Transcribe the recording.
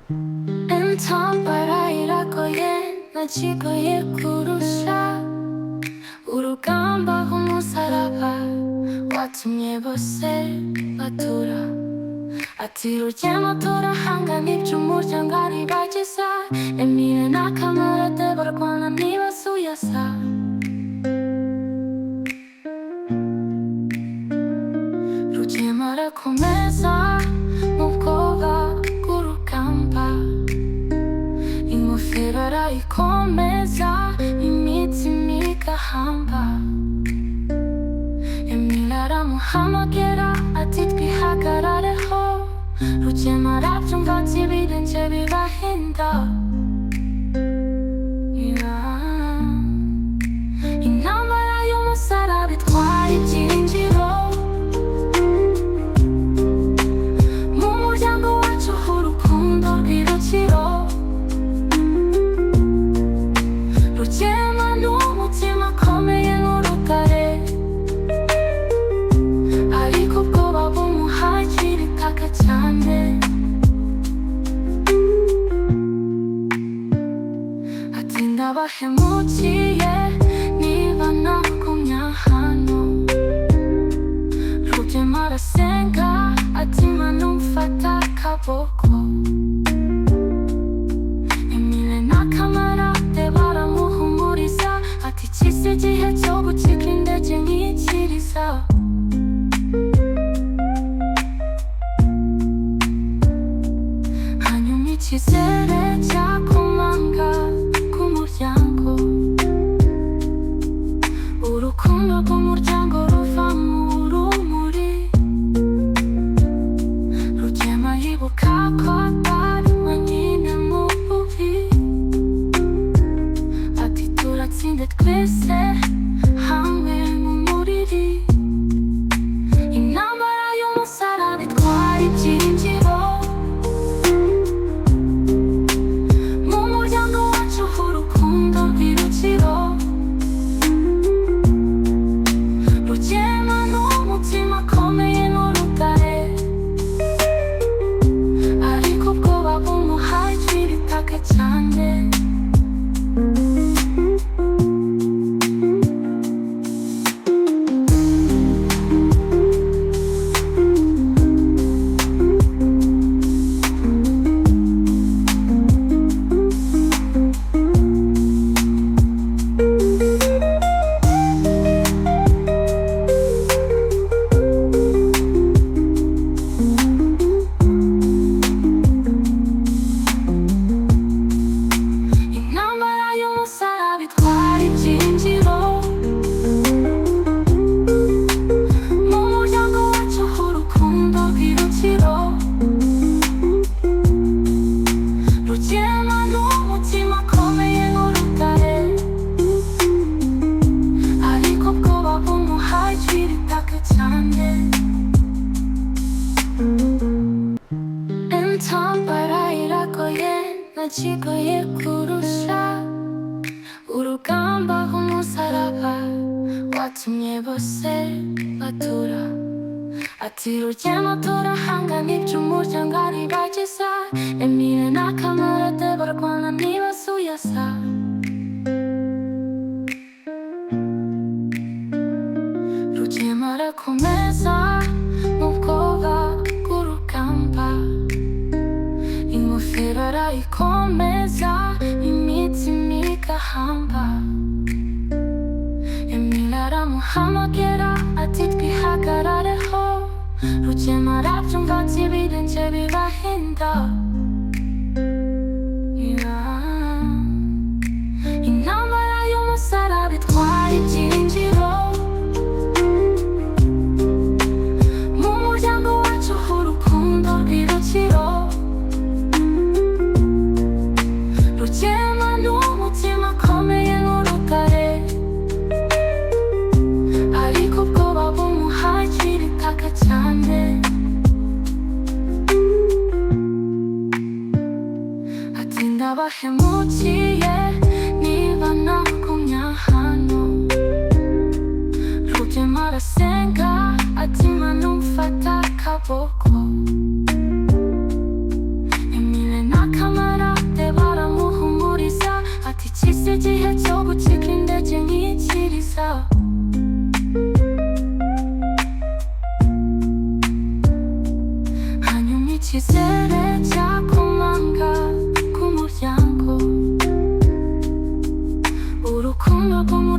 Intambara iragoye nacigoye kurusha urugamba rw'umusaraba watumye bose batura. Ati rugema turahangana iby'umuryango ari bagiza Emile na kamarade barwana ntibasuyasa. Rugema arakomeza mu bwoba bw'urugamba, ingofero arayikomeza imitima igahamba. Emile aramuhamagara ati twihagarareho, Rugema arabyumva ati ibirenge birahinda. Intambara y'umusaraba itwara ibyiringiro, mu muryango wacu h'urukundo rw'irukiro. Rugema ni umutima ukomeye nk'urutare, ariko ubwoba bumuhakira itaka cyane. Ati ndabahemukiye niba nagumya hano. Rugema arasenga ati Mana umfata akaboko. Emile na kamarade baramuhumuriza ati iki si igihe cyo gucika intege nkikiriza. Hanyuma icyizere cyakomanga ku muryango, urukundo rw'umuryango ruva mu rumuri. Rugema yibuka ko atari wenyine mu bubi, ati turatsinde twese hamwe mu muriri. Intambara y'umusaraba itwara ibyiringiro, mu muryango wacu h'urukundo rw'irukiro. Rugema ni umutima ukomeye nk'urutare, ariko ubwoba bumuhakira itaka cyane. Intambara y'umusaraba itwara ibyiringiro, mu muryango wacu h'urukundo rw'irukiro. Rugema ni umutima ukomeye nk'urutare, ariko ubwoba bumuhakira itaka cyane. Intambara iragoye nacigoye kurusha urugamba rw'umusaraba watumye bose batura. Ati rugema turahangana iby'umuryango ari bagiza Emile na kamarade barwana ntibasuyasa. Rugema arakomeza mu bwoba bw'urugamba, ingofero arayikomeza imitima igahamba. Emile aramuhamagara ati twihagarareho, Rugema arabyumva ati ibirenge birahinda. Intambara y'umusaraba itwara ibyiringiro, mu muryango wacu h'urukundo rw'irukiro. Rugema ni umutima ukomeye nk'urutare, ariko ubwoba bumuhakira itaka cyane. Ati ndabahemukiye niba nagumya hano. Rugema arasenga ati Mana umfata akaboko. Emile na 치세레자 콤만가 kumuryango urukundo rw'umuntu